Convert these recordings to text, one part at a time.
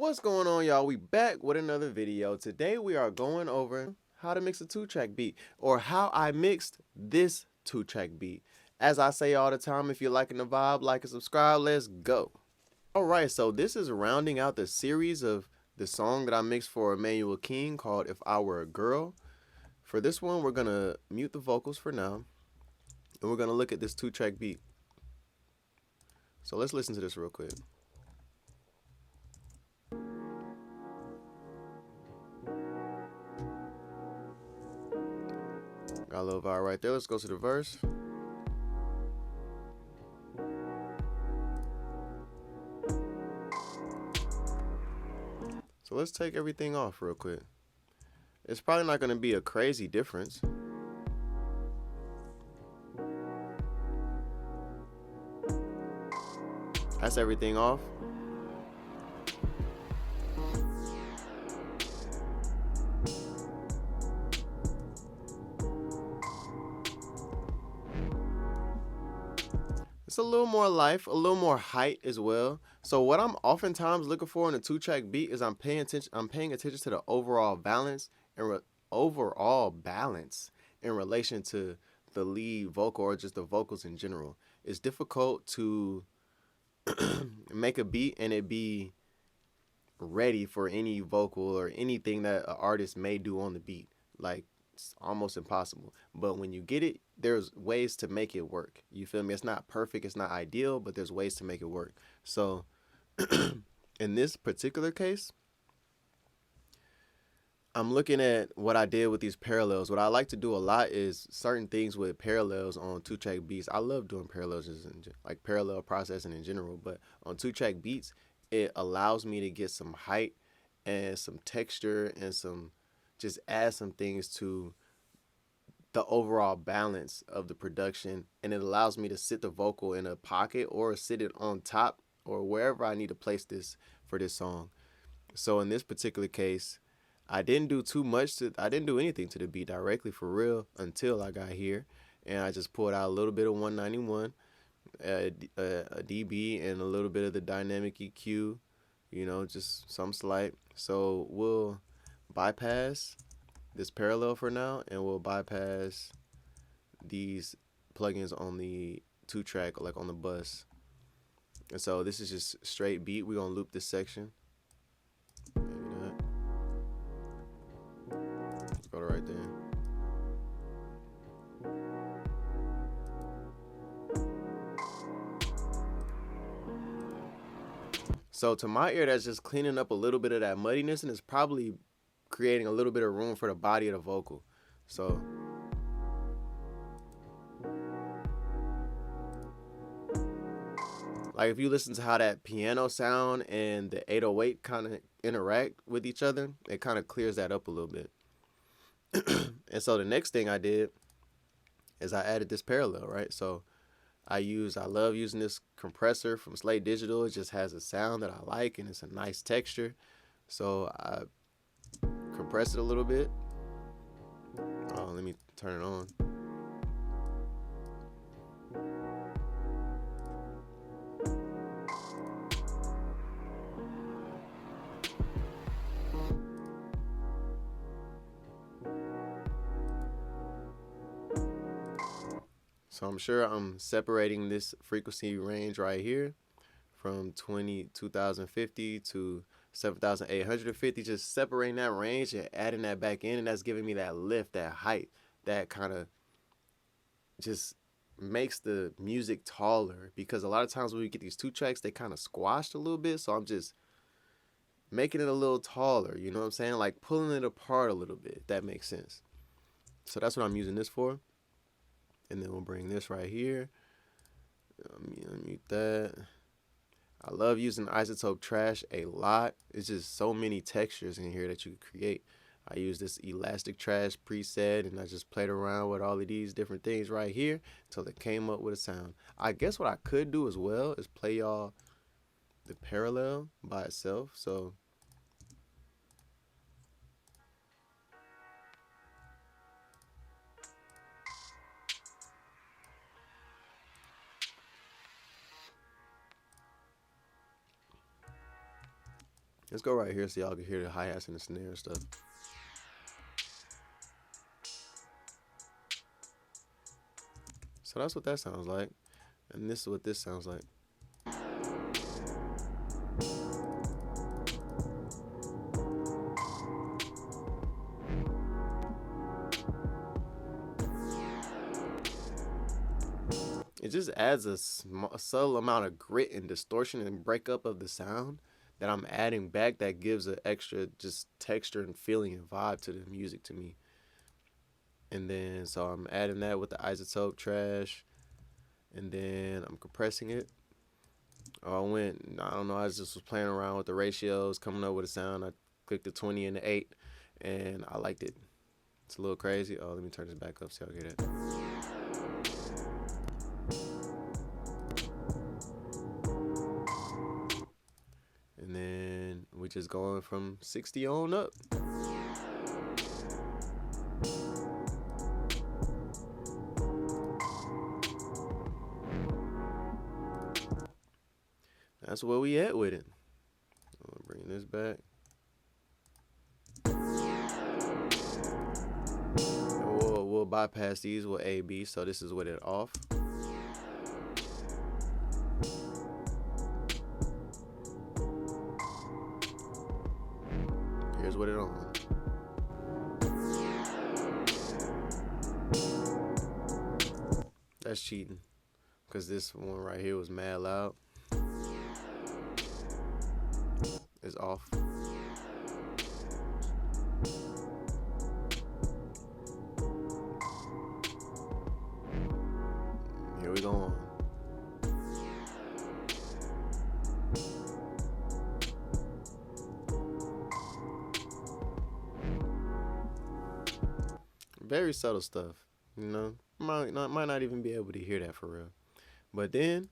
What's going on, y'all? We back with another video. Today we are going over how to mix a 2-track beat, or how I mixed this 2-track beat. As I say all the time, if you're liking the vibe, like and subscribe. Let's go. Alright, so this is rounding out the series of the song that I mixed for Emmanuel King called If I Were a Girl. For this one, we're gonna mute the vocals for now, and we're gonna look at this 2-track beat. So let's listen to this real quick. Got a little vibe right there. Let's go to the verse. So let's take everything off real quick. It's probably not going to be a crazy difference. That's everything off. It's a little more life, a little more height as well. So what I'm oftentimes looking for in a 2-track beat is I'm paying attention to the overall balance in relation to the lead vocal or just the vocals in general. It's difficult to make a beat and it be ready for any vocal or anything that an artist may do on the beat. Like, it's almost impossible. But when you get it, there's ways to make it work. You feel me? It's not perfect, it's not ideal, but there's ways to make it work. So in this particular case, I'm looking at what I did with these parallels. What I like to do a lot is certain things with parallels on 2-track beats. I love doing parallels, like parallel processing in general, but on 2-track beats, it allows me to get some height and some texture and just add some things to the overall balance of the production, and it allows me to sit the vocal in a pocket or sit it on top or wherever I need to place this for this song. So in this particular case, I didn't do anything to the beat directly for real until I got here, and I just pulled out a little bit of 191, a dB, and a little bit of the dynamic EQ, just some slight. So we'll bypass this parallel for now, and we'll bypass these plugins on the 2-track, like on the bus. And so this is just straight beat. We're gonna loop this section. Let's go to right there. So to my ear, that's just cleaning up a little bit of that muddiness, and it's probably creating a little bit of room for the body of the vocal. So like if you listen to how that piano sound and the 808 kind of interact with each other, it kind of clears that up a little bit. And so the next thing I did is I added this parallel, right? So I love using this compressor from Slate Digital. It just has a sound that I like, and it's a nice texture. So I compress it a little bit. Oh, let me turn it on. So I'm sure I'm separating this frequency range right here from 2050 to 7,850, just separating that range and adding that back in, and that's giving me that lift, that height, that kind of just makes the music taller, because a lot of times when we get these 2-tracks, they kind of squashed a little bit, so I'm just making it a little taller, you know what I'm saying? Like pulling it apart a little bit, if that makes sense. So that's what I'm using this for. And then we'll bring this right here. Mute that. I love using iZotope Trash a lot. It's just so many textures in here that you can create. I use this Elastic Trash preset, and I just played around with all of these different things right here until it came up with a sound. I guess what I could do as well is play y'all the parallel by itself. So Let's go right here so y'all can hear the hi-hats and the snare and stuff. So that's what that sounds like. And this is what this sounds like. It just adds a subtle amount of grit and distortion and breakup of the sound that I'm adding back that gives an extra just texture and feeling and vibe to the music to me. And then so I'm adding that with the isotope trash, and then I'm compressing it. I don't know, I just was playing around with the ratios, coming up with a sound. I clicked the 20 and the 8, and I liked it. It's a little crazy. Oh, let me turn this back up so y'all get it. And then we just going from 60 on up. That's where we at with it. I'm gonna bring this back. We'll bypass these with A, B, so this is with it off. Here's what it on. That's cheating, because this one right here was mad loud. It's off. Here we go on. Very subtle stuff, you know. Might not even be able to hear that for real. But then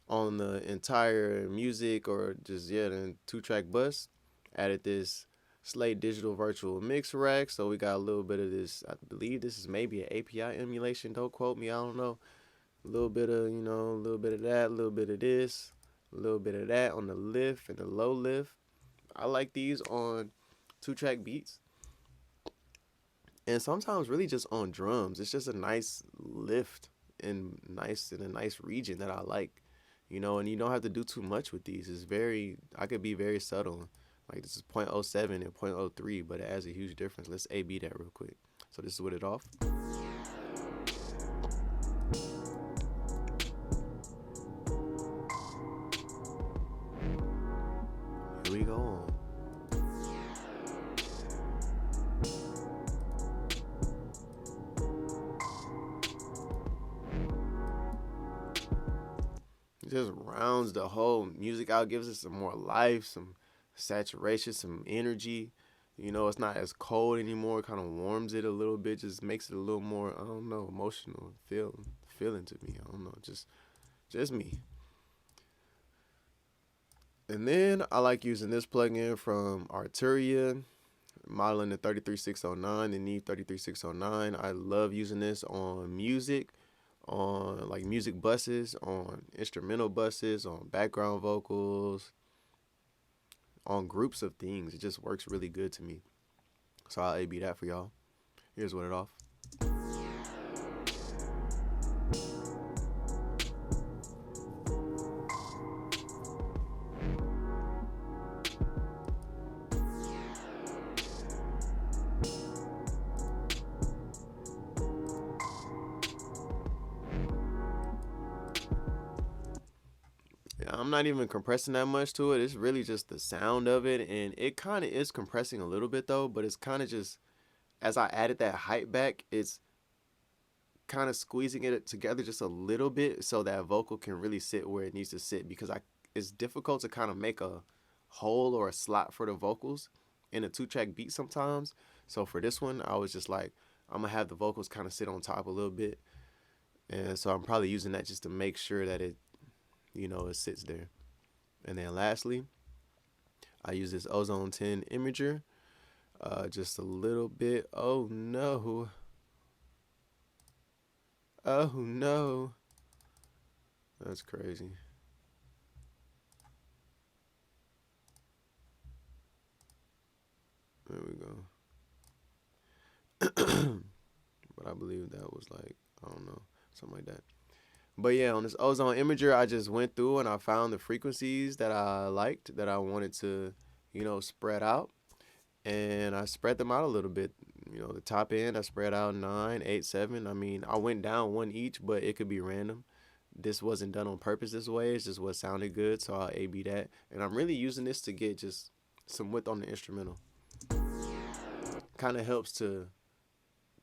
on the entire music or just the 2-track bus, added this Slate Digital Virtual Mix Rack. So we got a little bit of this. I believe this is maybe an API emulation. Don't quote me. I don't know. A little bit of, a little bit of that, a little bit of this, a little bit of that on the lift and the low lift. I like these on 2-track beats. And sometimes really just on drums. It's just a nice lift and in a nice region that I like. And you don't have to do too much with these. I could be very subtle. Like this is 0.07 and 0.03, but it adds a huge difference. Let's A-B that real quick. So this is with it off. Here we go on. It just rounds the whole music out, gives it some more life, some saturation, some energy. It's not as cold anymore. It kind of warms it a little bit, just makes it a little more, I don't know, emotional feeling to me. I don't know, just me. And then I like using this plugin from Arturia, modeling the 33609, the Neve 33609. I love using this on music, on like music buses, on instrumental buses, on background vocals, on groups of things. It just works really good to me. So I'll A-B that for y'all. Here's what it off. I'm not even compressing that much to it. It's really just the sound of it, and it kind of is compressing a little bit though, but it's kind of just, as I added that height back, it's kind of squeezing it together just a little bit so that vocal can really sit where it needs to sit, because it's difficult to kind of make a hole or a slot for the vocals in a 2-track beat sometimes. So for this one, I was just like, I'm gonna have the vocals kind of sit on top a little bit, and so I'm probably using that just to make sure that it sits there. And then lastly, I use this Ozone 10 imager, just a little bit. Oh no. Oh no. That's crazy. There we go. But I believe that was like, I don't know, something like that. But yeah, on this ozone imager, I just went through and I found the frequencies that I liked, that I wanted to, spread out. And I spread them out a little bit. The top end, I spread out 9, 8, 7. I mean, I went down one each, but it could be random. This wasn't done on purpose this way. It's just what sounded good, so I'll A-B that. And I'm really using this to get just some width on the instrumental. Kind of helps to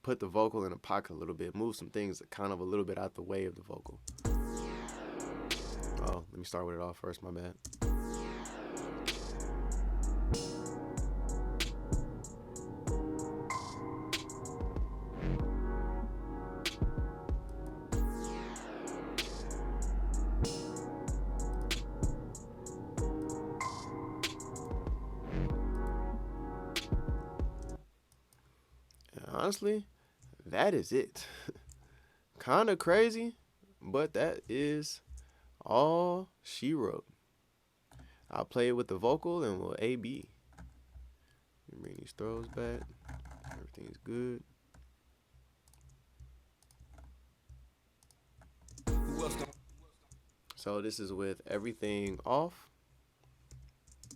put the vocal in a pocket a little bit, move some things kind of a little bit out the way of the vocal. Oh, let me start with it all first, my bad. And honestly, that is it. Kind of crazy, but that is all she wrote. I'll play it with the vocal and we'll A-B. Bring these throws back. Everything's good. So this is with everything off.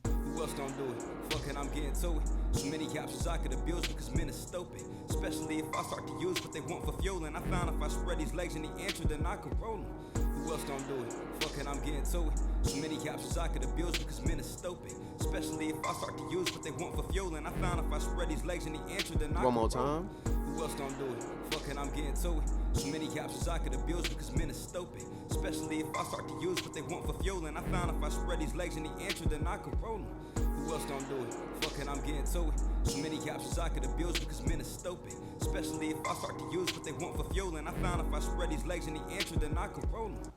Who else gon' do it? Fucking, I'm getting to it. So many options I could abuse because men are stupid. Especially if I start to use what they want for fuel. And I found if I spread these legs in the entry, then I can roll them. Who else gon' do it? Fucking, I'm getting to it. So many options I could abuse because men are stupid. Especially if I start to use what they want for fuel. And I found if I spread these legs in the entry, then I can One more roll 'em. time. Who else gon' do it? Fucking, I'm getting to it. So many options I could abuse because men are stupid. Especially if I start to use what they want for fuel. And I found if I spread these legs in the entry, then I can roll them. Who else gon' do it? Fucking, I'm getting to it. So many options I could abuse because men are stupid. Especially if I start to use what they want for fuel. And I found if I spread these legs in the entry, then I can roll them.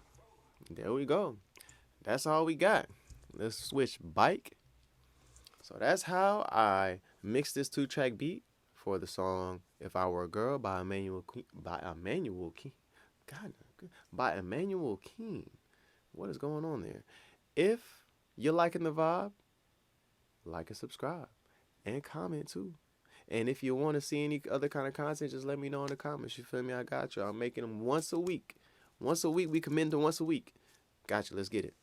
There we go. That's all we got. Let's switch bike. So that's how I mixed this 2-track beat for the song "If I Were a Girl" by Emmanuel King. By Emmanuel King. What is going on there? If you're liking the vibe, like and subscribe, and comment too. And if you want to see any other kind of content, just let me know in the comments. You feel me? I got you. I'm making them once a week. Once a week. We commit to once a week. Got you. Let's get it.